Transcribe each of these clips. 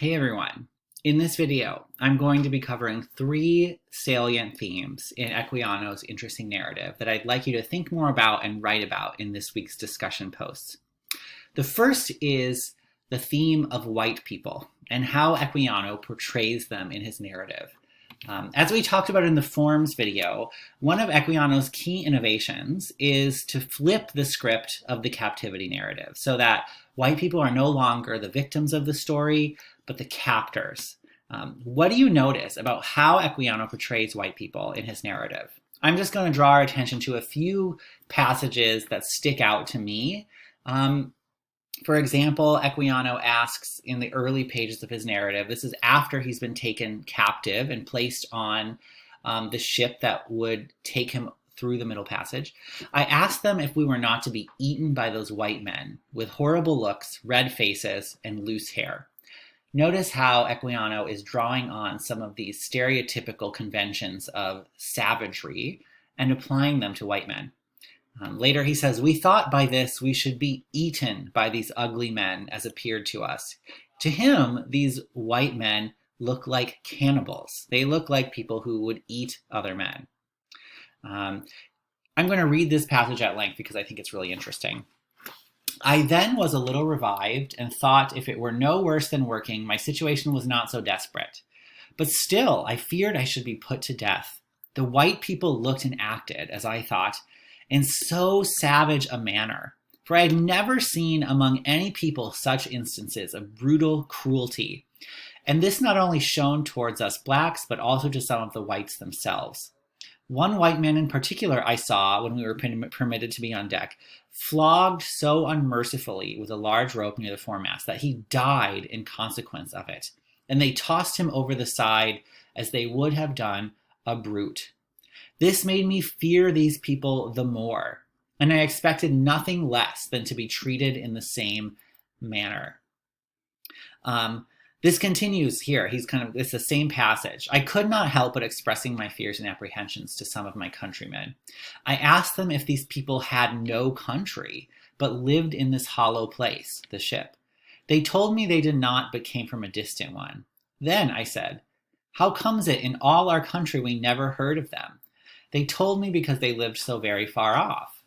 Hey everyone. In this video, I'm going to be covering three salient themes in Equiano's interesting narrative that I'd like you to think more about and write about in this week's discussion posts. The first is the theme of white people and how Equiano portrays them in his narrative. As we talked about in the forms video, one of Equiano's key innovations is to flip the script of the captivity narrative so that white people are no longer the victims of the story, but the captors. What do you notice about how Equiano portrays white people in his narrative? I'm just going to draw our attention to a few passages that stick out to me. For example, Equiano asks in the early pages of his narrative, this is after he's been taken captive and placed on the ship that would take him through the Middle Passage. I asked them if we were not to be eaten by those white men with horrible looks, red faces, and loose hair. Notice how Equiano is drawing on some of these stereotypical conventions of savagery and applying them to white men. Later he says, "We thought by this we should be eaten by these ugly men as appeared to us." To him, these white men look like cannibals. They look like people who would eat other men. I'm going to read this passage at length because I think it's really interesting. "I then was a little revived and thought if it were no worse than working, my situation was not so desperate. But still, I feared I should be put to death. The white people looked and acted, as I thought, in so savage a manner, for I had never seen among any people such instances of brutal cruelty. And this not only shown towards us blacks, but also to some of the whites themselves. One white man in particular I saw when we were permitted to be on deck, flogged so unmercifully with a large rope near the foremast that he died in consequence of it. And they tossed him over the side as they would have done a brute. This made me fear these people the more, and I expected nothing less than to be treated in the same manner." This continues here. It's the same passage. "I could not help but expressing my fears and apprehensions to some of my countrymen. I asked them if these people had no country, but lived in this hollow place, the ship. They told me they did not, but came from a distant one. Then I said, 'How comes it in all our country we never heard of them?' They told me because they lived so very far off.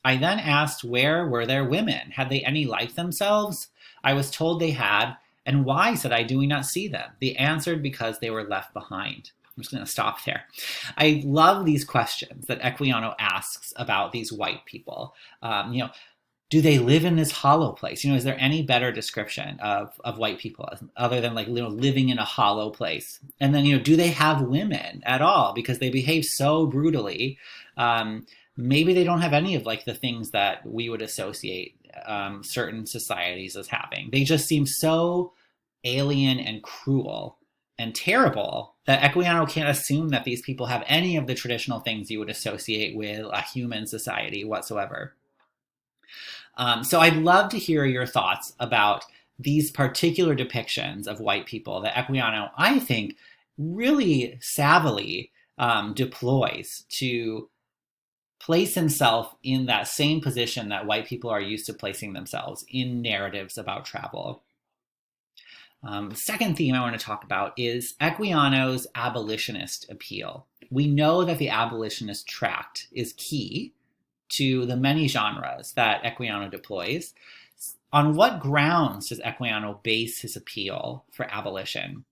I then asked where were their women? Had they any like themselves? I was told they had. And why, said I, do we not see them? They answered because they were left behind." I'm just going to stop there. I love these questions that Equiano asks about these white people. Do they live in this hollow place? Is there any better description of white people other than living in a hollow place? And then, do they have women at all? Because they behave so brutally. Maybe they don't have any of the things that we would associate certain societies as having. They just seem so alien and cruel and terrible that Equiano can't assume that these people have any of the traditional things you would associate with a human society whatsoever. So I'd love to hear your thoughts about these particular depictions of white people that Equiano, I think, really savvily deploys to place himself in that same position that white people are used to placing themselves in narratives about travel. The second theme I want to talk about is Equiano's abolitionist appeal. We know that the abolitionist tract is key to the many genres that Equiano deploys. On what grounds does Equiano base his appeal for abolition?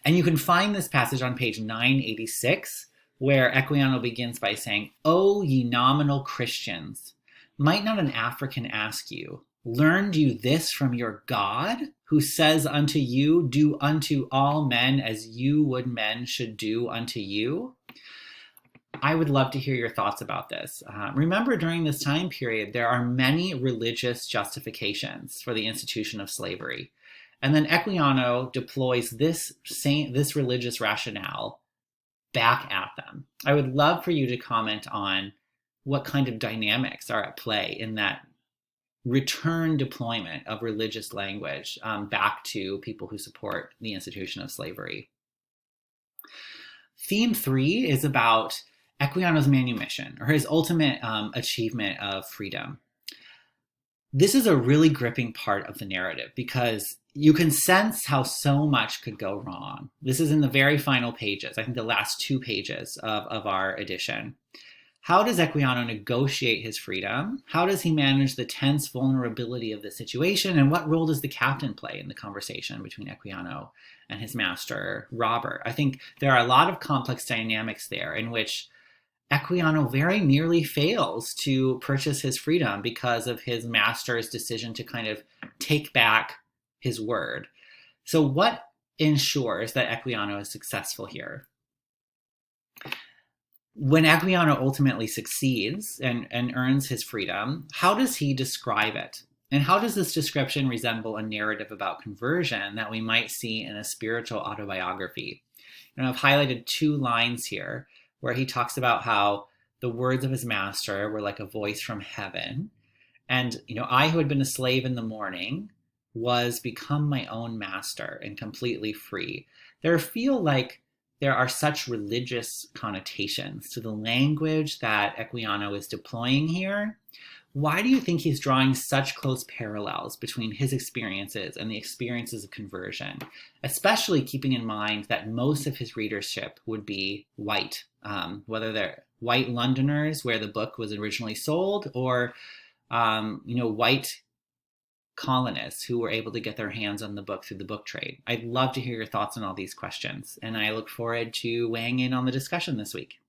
And you can find this passage on page 986, where Equiano begins by saying, "O ye nominal Christians, might not an African ask you, learned you this from your God, who says unto you, do unto all men as you would men should do unto you?" I would love to hear your thoughts about this. Remember, during this time period, there are many religious justifications for the institution of slavery. And then Equiano deploys this religious rationale back at them. I would love for you to comment on what kind of dynamics are at play in that return deployment of religious language back to people who support the institution of slavery. Theme 3 is about Equiano's manumission, or his ultimate achievement of freedom. This is a really gripping part of the narrative because you can sense how so much could go wrong. This is in the very final pages, I think the last 2 pages of our edition. How does Equiano negotiate his freedom? How does he manage the tense vulnerability of the situation? And what role does the captain play in the conversation between Equiano and his master, Robert? I think there are a lot of complex dynamics there in which Equiano very nearly fails to purchase his freedom because of his master's decision to kind of take back his word. So, what ensures that Equiano is successful here? When Equiano ultimately succeeds and earns his freedom, how does he describe it? And how does this description resemble a narrative about conversion that we might see in a spiritual autobiography? And I've highlighted 2 lines here where he talks about how the words of his master were like a voice from heaven. And, I who had been a slave in the morning was become my own master and completely free. There feel like there are such religious connotations to the language that Equiano is deploying here. Why do you think he's drawing such close parallels between his experiences and the experiences of conversion, especially keeping in mind that most of his readership would be white, whether they're white Londoners where the book was originally sold, or white colonists who were able to get their hands on the book through the book trade? I'd love to hear your thoughts on all these questions, and I look forward to weighing in on the discussion this week.